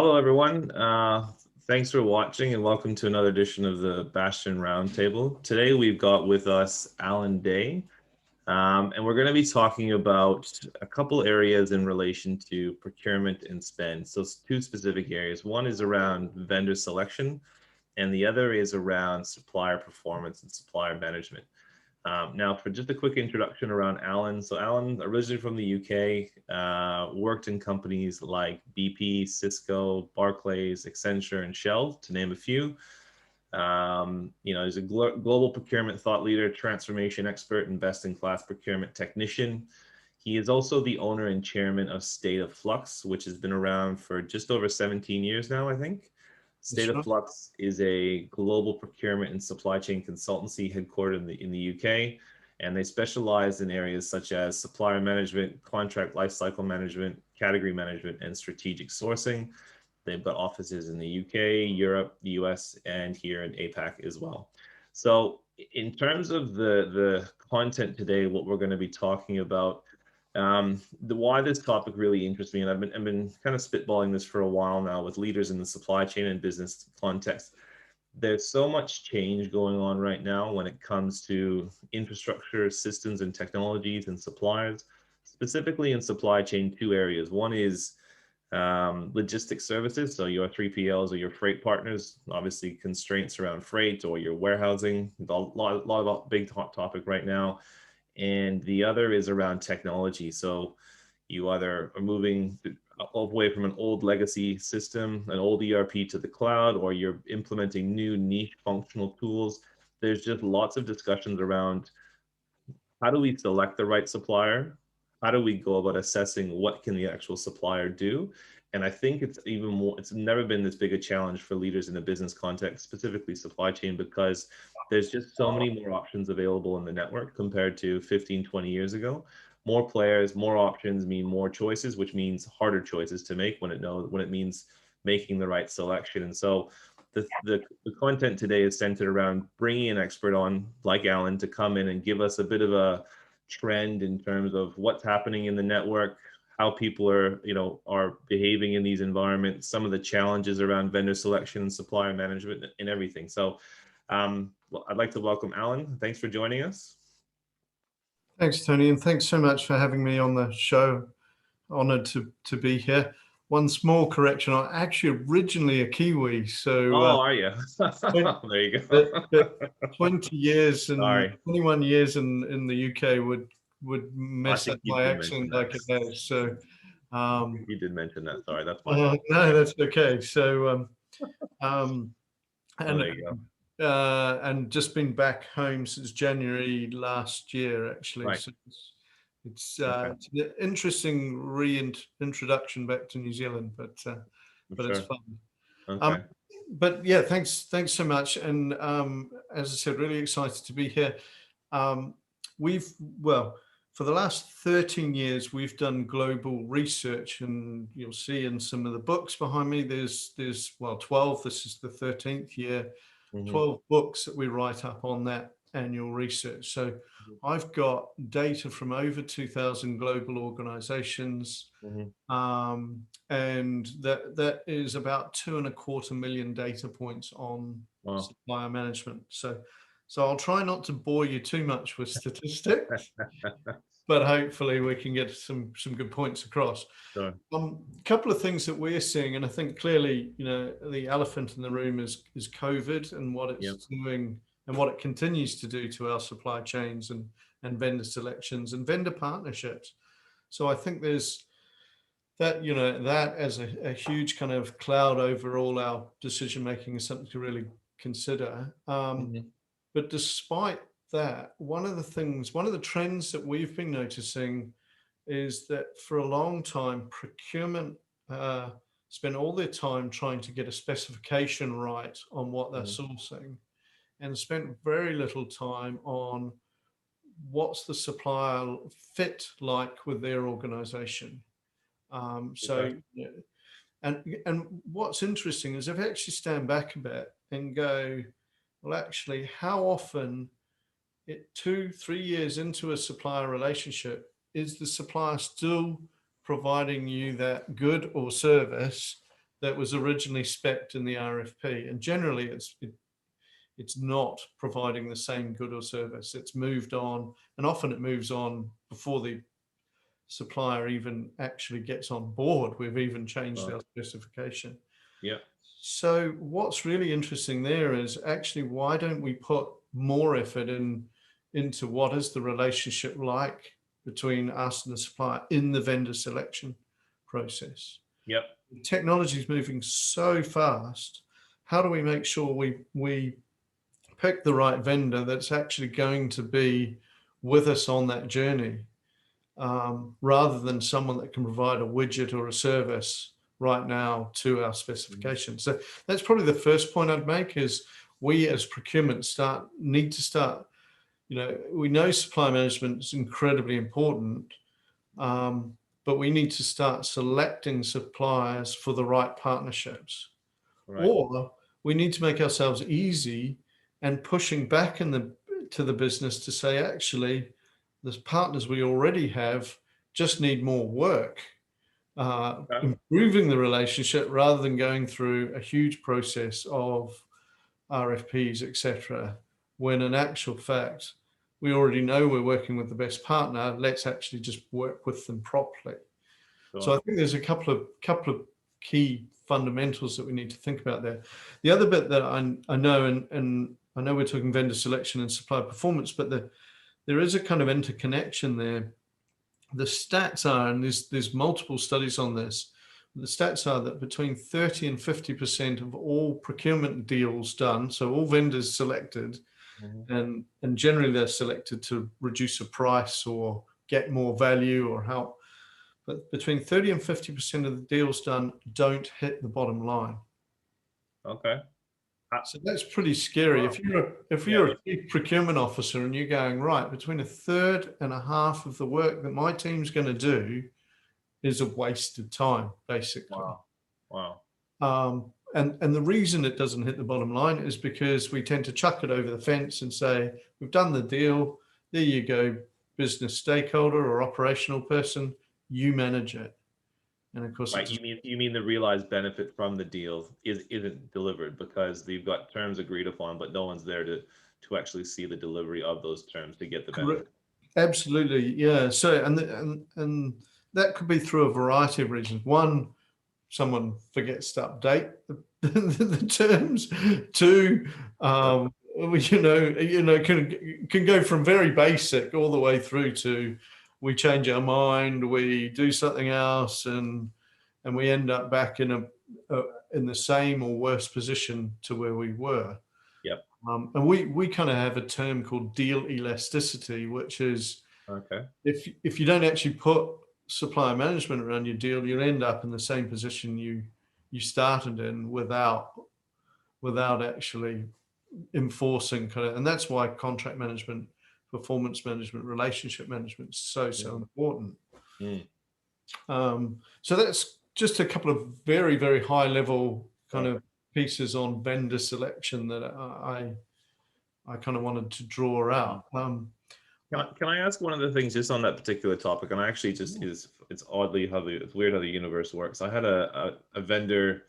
Hello, everyone. Thanks for watching and welcome to another edition of the Bastion Roundtable. Today, we've got with us Alan Day, and we're going to be talking about a couple areas in relation to procurement and spend. So two specific areas. One is around vendor selection, and the other is around supplier performance and supplier management. Now, for just a quick introduction around Alan. So Alan, originally from the UK, worked in companies like BP, Cisco, Barclays, Accenture, and Shell, to name a few. He's a global procurement thought leader, transformation expert, and best-in-class procurement technician. He is also the owner and chairman of State of Flux, which has been around for just over 17 years now, I think. State of Flux is a global procurement and supply chain consultancy headquartered in the UK, and they specialize in areas such as supplier management, contract lifecycle management, category management, and strategic sourcing. They've got offices in the UK, Europe, the US, and here in APAC as well. So in terms of the content today, what we're going to be talking about, why this topic really interests me, and I've been kind of spitballing this for a while now with leaders in the supply chain and business context. There's so much change going on right now when it comes to infrastructure, systems, and technologies and suppliers, specifically in supply chain, two areas. One is logistics services, so your 3PLs or your freight partners, obviously constraints around freight or your warehousing, a lot of big hot topic right now. And the other is around technology. So you either are moving away from an old legacy system, an old ERP to the cloud, or you're implementing new niche functional tools. There's just lots of discussions around how do we select the right supplier? How do we go about assessing what can the actual supplier do? And I think it's even more, it's never been this big a challenge for leaders in a business context, specifically supply chain, because there's just so many more options available in the network compared to 15, 20 years ago. More players, more options mean more choices, which means harder choices to make when it means making the right selection. And so the content today is centered around bringing an expert on like Alan to come in and give us a bit of a trend in terms of what's happening in the network, how people are behaving in these environments, some of the challenges around vendor selection and supplier management and everything. So well, I'd like to welcome Alan. Thanks for joining us. Thanks, Tony, and thanks so much for having me on the show. Honored to be here. One small correction, I'm actually originally a Kiwi, so are you? There you go. 20 years and 21 years in the UK would mess up my accent like it has. So you did mention that. Sorry, that's fine. No, that's okay. So there you go. And just been back home since January last year, actually. Right. So it's an interesting reintroduction back to New Zealand, but it's fun. Okay. But yeah, thanks so much. And as I said, really excited to be here. For the last 13 years, we've done global research, and you'll see in some of the books behind me, there's 12, this is the 13th year, 12 books that we write up on that annual research. So I've got data from over 2,000 global organizations, and that is about 2.25 million data points on supplier management. So I'll try not to bore you too much with statistics, but hopefully we can get some good points across. Sure. Couple of things that we're seeing, and I think clearly, the elephant in the room is COVID and what it's doing and what it continues to do to our supply chains and vendor selections and vendor partnerships. So I think there's that, that as a huge kind of cloud over all our decision making is something to really consider. But despite that, one of the trends that we've been noticing is that for a long time, procurement spent all their time trying to get a specification right on what they're sourcing, and spent very little time on what's the supplier fit like with their organization. And what's interesting is if I actually stand back a bit and go, well, actually, how often 2-3 years into a supplier relationship is the supplier still providing you that good or service that was originally spec'd in the RFP. And generally it's not providing the same good or service. It's moved on, and often it moves on before the supplier even actually gets on board. We've even changed our specification. Yeah. So what's really interesting there is actually, why don't we put more effort into what is the relationship like between us and the supplier in the vendor selection process? Yep. Technology is moving so fast. How do we make sure we pick the right vendor that's actually going to be with us on that journey, rather than someone that can provide a widget or a service right now to our specifications? So that's probably the first point I'd make, is we as procurement need to start, we know supply management is incredibly important, but we need to start selecting suppliers for the right partnerships. Right. Or we need to make ourselves easy and pushing back to the business to say, actually, the partners we already have just need more work, improving the relationship rather than going through a huge process of RFPs, etc. When in actual fact, we already know we're working with the best partner. Let's actually just work with them properly. Sure. So I think there's a couple of key fundamentals that we need to think about there. The other bit that I know, and I know we're talking vendor selection and supplier performance, but there is a kind of interconnection there. The stats are, and there's multiple studies on this, the stats are that between 30 and 50% of all procurement deals done, so all vendors selected, and generally they're selected to reduce a price or get more value or help, but between 30 and 50% of the deals done don't hit the bottom line. Okay. So that's pretty scary. Wow. If you're a chief procurement officer and you're going, right, between a third and a half of the work that my team's going to do is a waste of time, basically. Wow. And the reason it doesn't hit the bottom line is because we tend to chuck it over the fence and say, we've done the deal. There you go, business stakeholder or operational person, you manage it. And of course, right. You mean the realized benefit from the deal isn't delivered because they've got terms agreed upon, but no one's there to actually see the delivery of those terms to get the benefit. Absolutely, yeah. So and that could be through a variety of reasons. One, someone forgets to update the terms. Two, can go from very basic all the way through to we change our mind, we do something else, and we end up back in the same or worse position to where we were. Yep. And we kind of have a term called deal elasticity, which is, if you don't actually put supplier management around your deal, you'll end up in the same position you started in without actually enforcing and that's why contract management, performance management, relationship management is so important. So that's just a couple of very, very high level kind of pieces on vendor selection that I kind of wanted to draw out. Can I ask one of the things just on that particular topic? And I actually just it's weird how the universe works. I had a vendor,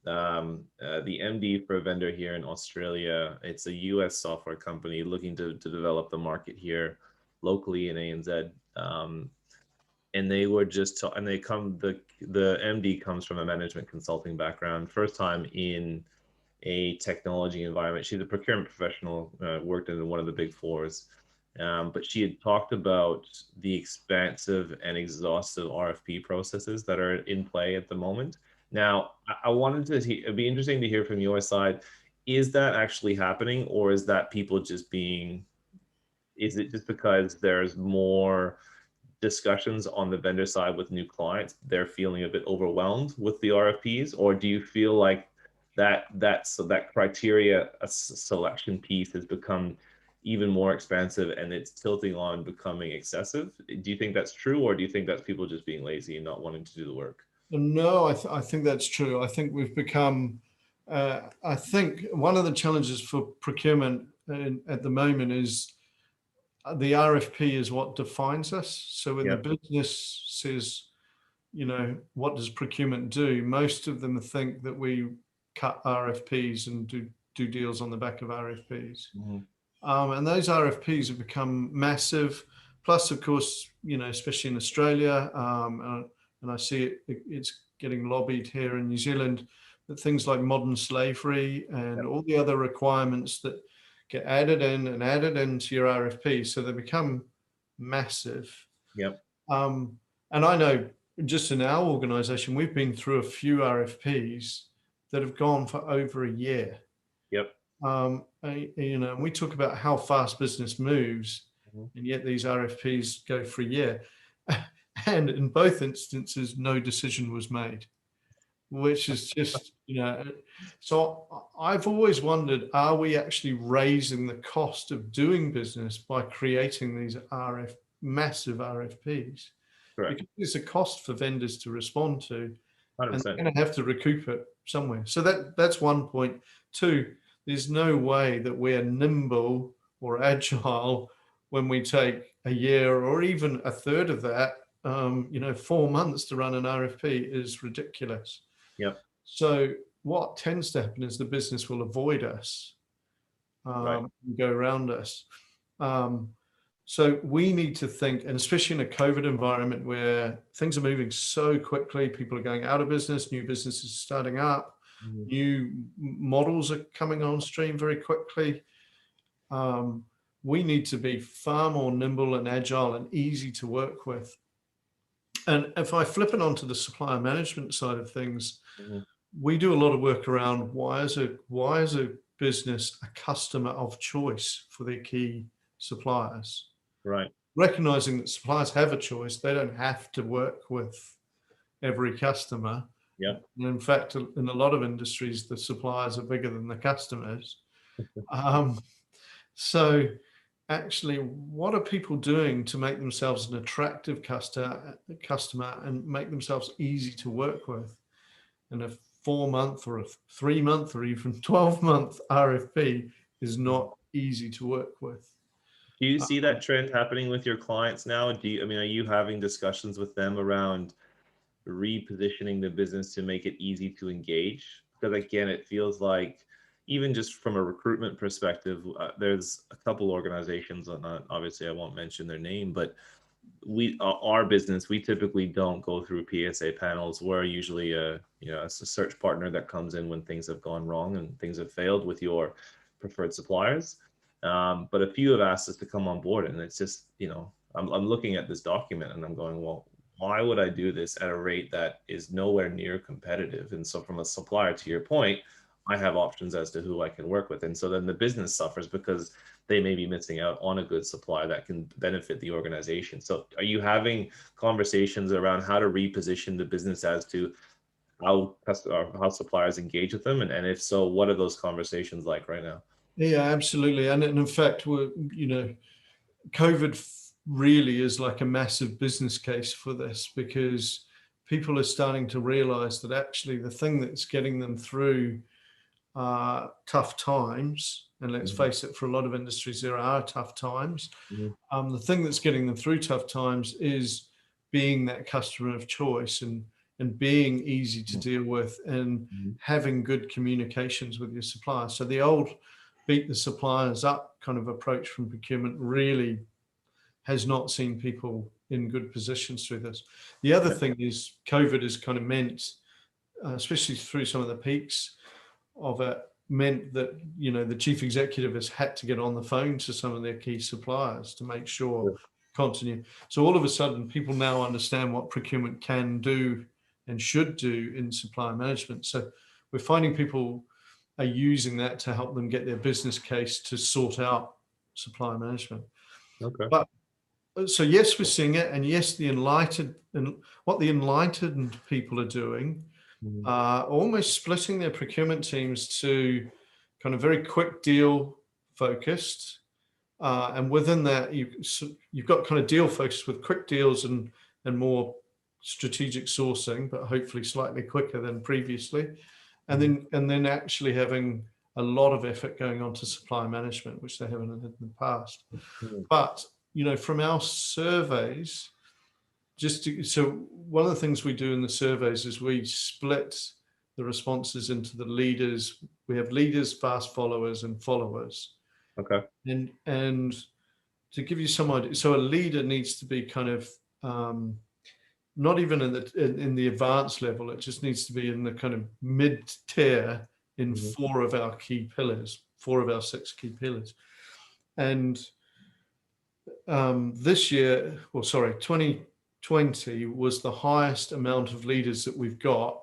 the MD for a vendor here in Australia. It's a US software company looking to develop the market here locally in ANZ. And they were just the MD comes from a management consulting background, first time in a technology environment. She's a procurement professional, worked in one of the big fours. But she had talked about the expansive and exhaustive RFP processes that are in play at the moment. Now, I wanted to it'd be interesting to hear from your side. Is that actually happening, or is that people just is it just because there's more discussions on the vendor side with new clients, they're feeling a bit overwhelmed with the RFPs? Or do you feel like that criteria selection piece has become even more expensive and it's tilting on becoming excessive? Do you think that's true, or do you think that's people just being lazy and not wanting to do the work? No, I think that's true. I think we've become, I think one of the challenges for procurement at the moment is the RFP is what defines us. So when the business says, what does procurement do? Most of them think that we cut RFPs and do deals on the back of RFPs. And those RFPs have become massive. Plus, of course, especially in Australia, and I see it's getting lobbied here in New Zealand, that things like modern slavery and all the other requirements that get added in and added into your RFP, so they become massive. Yep. And I know just in our organization, we've been through a few RFPs that have gone for over a year. Yep. And we talk about how fast business moves, and yet these RFPs go for a year. And in both instances, no decision was made, which is just, so I've always wondered, are we actually raising the cost of doing business by creating these massive RFPs? Correct. Because there's a cost for vendors to respond to, 100%. and they're going to have to recoup it somewhere. So that's one point. Two, there's no way that we're nimble or agile when we take a year or even a third of that. 4 months to run an RFP is ridiculous. Yep. So what tends to happen is the business will avoid us, and go around us. So we need to think, and especially in a COVID environment where things are moving so quickly, people are going out of business, new businesses are starting up, new models are coming on stream very quickly. We need to be far more nimble and agile and easy to work with. And if I flip it onto the supplier management side of things, we do a lot of work around why is a business a customer of choice for their key suppliers? Right. Recognizing that suppliers have a choice, they don't have to work with every customer. Yeah. And in fact, in a lot of industries, the suppliers are bigger than the customers. So actually, what are people doing to make themselves an attractive customer and make themselves easy to work with? And a 4-month or a 3-month or even 12-month RFP is not easy to work with. Do you see that trend happening with your clients now? Are you having discussions with them around repositioning the business to make it easy to engage? Because again, it feels like even just from a recruitment perspective, there's a couple organizations, obviously I won't mention their name, but our business, we typically don't go through PSA panels. We're usually a search partner that comes in when things have gone wrong and things have failed with your preferred suppliers. But a few have asked us to come on board, and it's just, I'm looking at this document and I'm going, well, why would I do this at a rate that is nowhere near competitive? And so from a supplier, to your point, I have options as to who I can work with. And so then the business suffers because they may be missing out on a good supplier that can benefit the organization. So are you having conversations around how to reposition the business as to how suppliers engage with them? And if so, what are those conversations like right now? Yeah, absolutely. And in fact, COVID really is like a massive business case for this, because people are starting to realize that actually the thing that's getting them through tough times, and let's face it, for a lot of industries, there are tough times. The thing that's getting them through tough times is being that customer of choice and being easy to deal with and having good communications with your suppliers. So the old beat the suppliers up kind of approach from procurement really has not seen people in good positions through this. The other thing is COVID has kind of meant, especially through some of the peaks of it, meant that the chief executive has had to get on the phone to some of their key suppliers to make sure continue. So all of a sudden, people now understand what procurement can do and should do in supply management. So we're finding people are using that to help them get their business case to sort out supply management. But so yes, we're seeing it, and yes, what the enlightened people are doing, almost splitting their procurement teams to kind of very quick deal focused, and within that you've got kind of deal focused with quick deals and more strategic sourcing, but hopefully slightly quicker than previously, and then actually having a lot of effort going on to supply management, which they haven't had in the past. But from our surveys, so one of the things we do in the surveys is we split the responses into the leaders. We have leaders, fast followers, and followers. Okay. And to give you some idea, so a leader needs to be kind of not even in the advanced level. It just needs to be in the kind of mid tier in four of our key pillars, 4 of our 6 key pillars. And this year, 2020 was the highest amount of leaders that we've got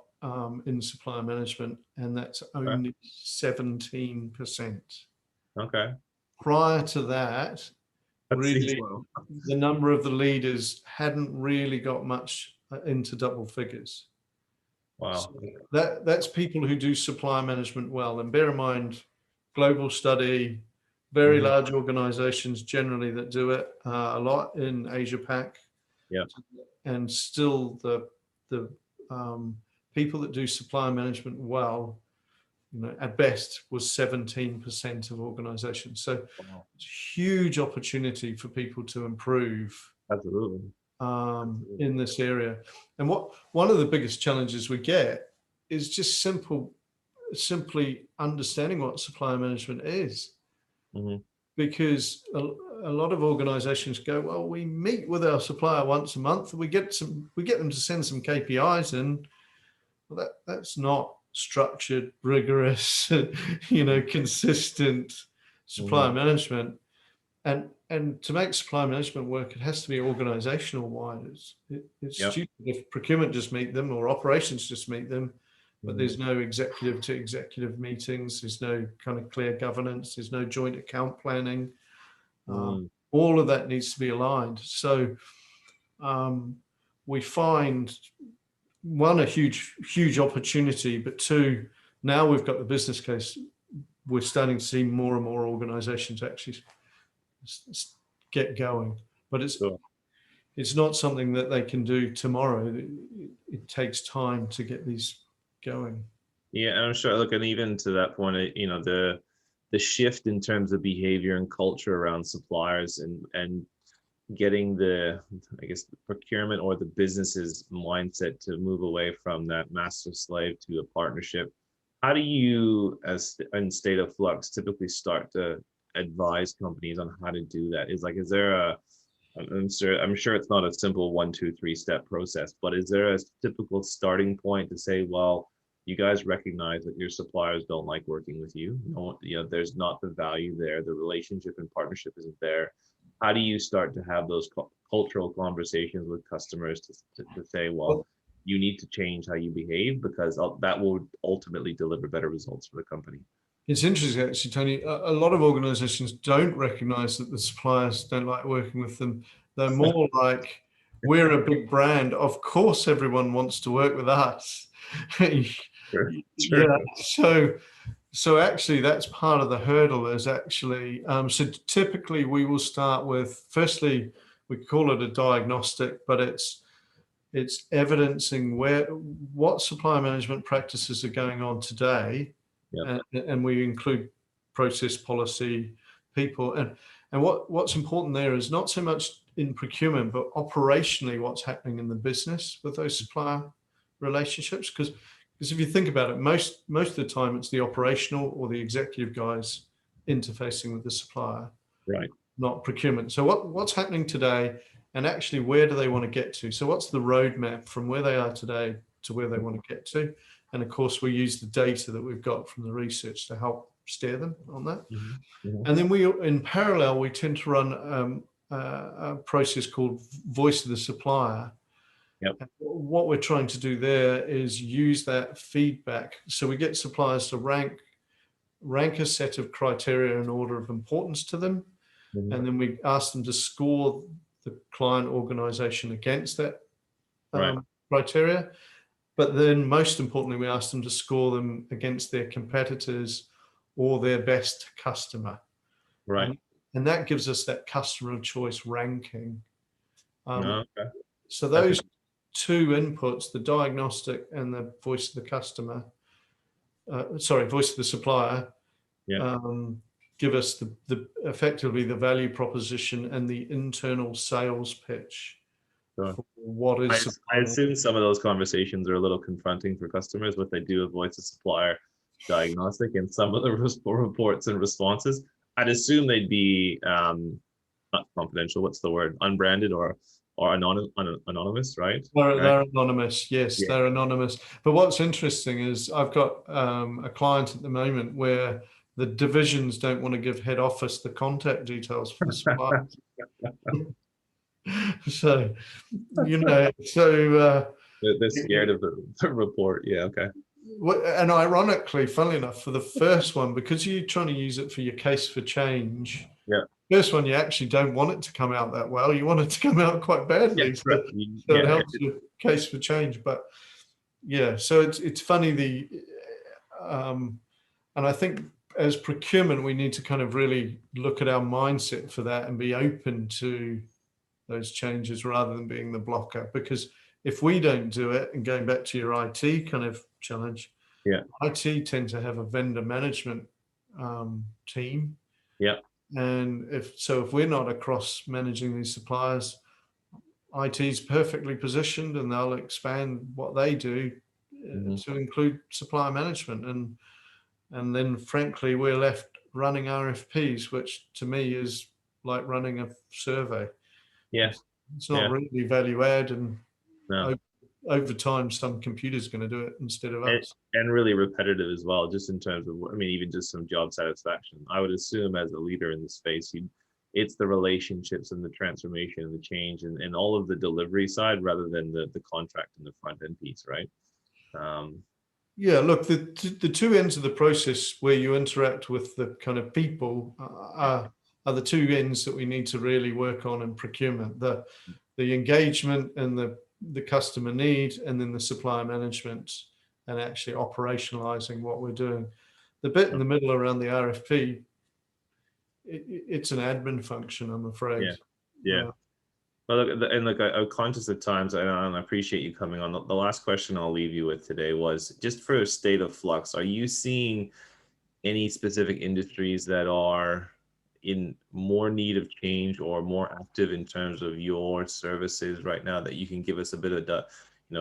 in supplier management, and that's only 17%. Okay. Prior to that, really, Well. the number of the leaders hadn't really got much into double figures. Wow. So that's people who do supply management well. And bear in mind, global study, very large organizations generally that do it a lot in Asia Pac. Yeah. And still the people that do supply management well, at best was 17% of organizations. So it's a huge opportunity for people to improve. Absolutely. In this area. And one of the biggest challenges we get is just simply understanding what supplier management is. Because a lot of organizations go, well, we meet with our supplier once a month, and we get them to send some KPIs in. Well, that's not structured, rigorous, consistent supplier management. And to make supply management work, it has to be organizational wide. It's stupid if procurement just meet them or operations just meet them, but there's no executive to executive meetings. There's no kind of clear governance. There's no joint account planning. All of that needs to be aligned. So we find, one, a huge opportunity, but 2, now we've got the business case. We're starting to see more and more organizations actually get going, but it's not something that they can do tomorrow. It takes time to get these going. Yeah, I'm sure. Look, and even to that point, the shift in terms of behavior and culture around suppliers and getting the procurement or the business's mindset to move away from that master slave to a partnership. How do you, as in State of Flux, typically start to advise companies on how to do that? Is there I'm sure it's not a simple 1, 2, 3 step process, but is there a typical starting point to say, well, you guys recognize that your suppliers don't like working with you. There's not the value there. The relationship and partnership isn't there. How do you start to have those cultural conversations with customers to say, well, you need to change how you behave, because that will ultimately deliver better results for the company? It's interesting, actually, Tony. A lot of organizations don't recognize that the suppliers don't like working with them. They're more like, we're a big brand. Of course, everyone wants to work with us. Sure. Yeah. So actually, that's part of the hurdle. Is actually so typically we will start with, firstly, we call it a diagnostic, but it's evidencing what supply management practices are going on today. Yep. And we include process, policy, people, and what's important there is not so much in procurement, but operationally what's happening in the business with those supplier relationships. Because if you think about it, most of the time it's the operational or the executive guys interfacing with the supplier, right? Not procurement. So what's happening today, and actually where do they want to get to? So what's the roadmap from where they are today to where they want to get to? And of course, we use the data that we've got from the research to help steer them on that. And then in parallel, we tend to run a process called Voice of the Supplier. Yep. What we're trying to do there is use that feedback. So we get suppliers to rank a set of criteria in order of importance to them. And then we ask them to score the client organization against that criteria. But then most importantly, we ask them to score them against their competitors or their best customer. Right. And that gives us that customer of choice ranking. Okay. So those 2 inputs, the diagnostic and the voice of the customer, voice of the supplier, give us effectively the value proposition and the internal sales pitch Sure. for what I, is I assume some of those conversations are a little confronting for customers, what they do a voice of supplier diagnostic, and some of the reports and responses. I'd assume they'd be not confidential. What's the word? Unbranded or anonymous, right? Right. they're anonymous. Yes, Yeah. they're anonymous. But what's interesting is I've got a client at the moment where the divisions don't want to give head office the contact details for the suppliers. So, They're scared of the report. Yeah. Okay. and ironically, funnily enough, for the first one, because you're trying to use it for your case for change, Yeah. first one, you actually don't want it to come out that well. You want it to come out quite badly. Yeah. So it helps your case for change. But yeah, so it's funny and I think as procurement, we need to kind of really look at our mindset for that and be open to those changes rather than being the blocker. Because if we don't do it, and going back to your IT kind of challenge, Yeah. IT tend to have a vendor management team. Yeah. And if we're not across managing these suppliers, IT is perfectly positioned and they'll expand what they do to include supplier management. And then frankly, we're left running RFPs, which to me is like running a survey. Yeah. It's not really value add, and No. over time, some computer's going to do it instead of us. And really repetitive as well, just in terms of, I mean, even just some job satisfaction. I would assume as a leader in the space, it's the relationships and the transformation and the change and all of the delivery side rather than the contract and the front end piece, right? Yeah, look, the two ends of the process where you interact with the kind of people are the two ends that we need to really work on in procurement. The engagement and the customer need, and then the supplier management and actually operationalizing what we're doing. The bit in the middle around the RFP, it's an admin function, I'm afraid. Yeah. Well, look, I'm conscious of times, and I appreciate you coming on. The last question I'll leave you with today was just for a state of flux. Are you seeing any specific industries that are in more need of change or more active in terms of your services right now that you can give us a bit of the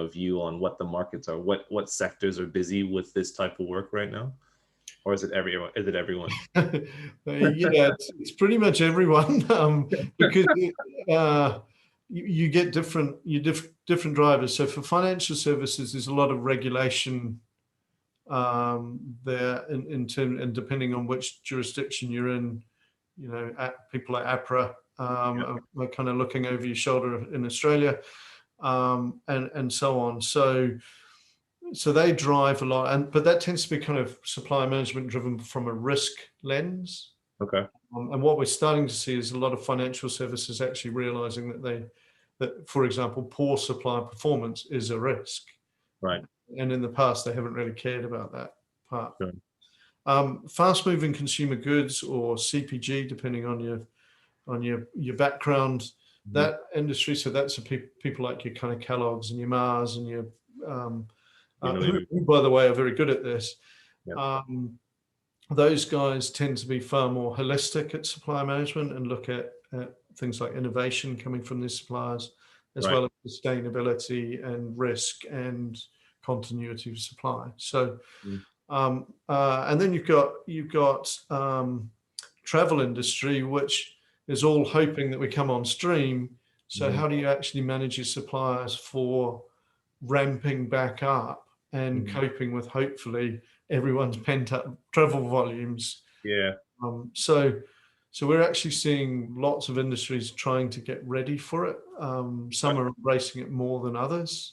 view on what the markets are, what sectors are busy with this type of work right now? Or is it everyone? Yeah, it's pretty much everyone, because you get different drivers. So for financial services, there's a lot of regulation there in terms, and depending on which jurisdiction you're in, people like APRA are kind of looking over your shoulder in Australia, and so on. So they drive a lot, but that tends to be kind of supply management driven from a risk lens. Okay. And what we're starting to see is a lot of financial services actually realizing that, for example, poor supplier performance is a risk. Right. And in the past, they haven't really cared about that part. Sure. Fast-moving consumer goods or CPG, depending on your background, that industry. So that's people like your kind of Kellogg's and your Mars and your who, by the way, are very good at this. Yeah. Those guys tend to be far more holistic at supply management and look at things like innovation coming from these suppliers, as well as sustainability and risk and continuity of supply. So, and then you've got travel industry, which is all hoping that we come on stream. So how do you actually manage your suppliers for ramping back up and coping with hopefully everyone's pent up travel volumes? Yeah. So we're actually seeing lots of industries trying to get ready for it. Some are embracing it more than others.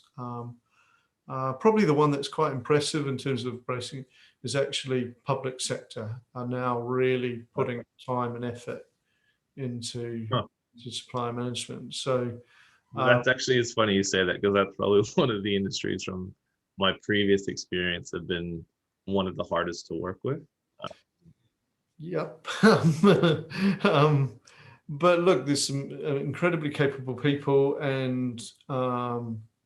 Probably the one that's quite impressive in terms of embracing it is actually public sector are now really putting time and effort into supply management. So that's actually, it's funny you say that, because that's probably one of the industries from my previous experience have been one of the hardest to work with. Yep. But look, there's some incredibly capable people, and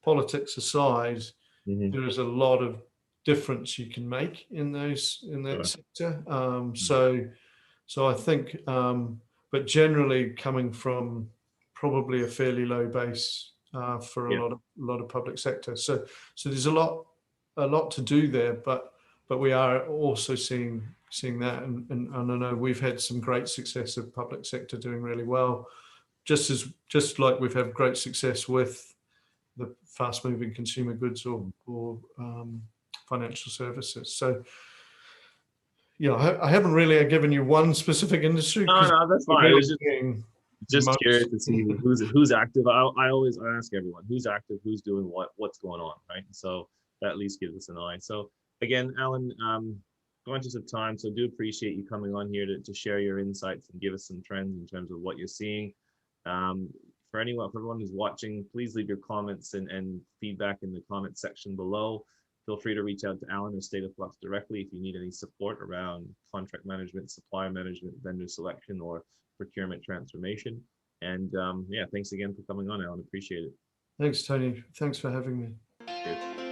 politics aside, there is a lot of difference you can make in that sector. So I think, but generally coming from probably a fairly low base, for a lot of public sector. So there's a lot to do there, but we are also seeing that, and I know we've had some great success of public sector doing really well, just like we've had great success with the fast-moving consumer goods or financial services. So, I haven't really given you one specific industry. No, that's fine. I was just most. curious to see who's active. I always ask everyone who's active, who's doing what's going on, right? So that at least gives us an eye. So again, Alan, conscious of time, so do appreciate you coming on here to share your insights and give us some trends in terms of what you're seeing. For everyone who's watching, please leave your comments and feedback in the comment section below. Feel free to reach out to Alan or State of Flux directly if you need any support around contract management, supplier management, vendor selection, or procurement transformation. And yeah, thanks again for coming on, Alan. Appreciate it. Thanks, Tony. Thanks for having me. Cheers.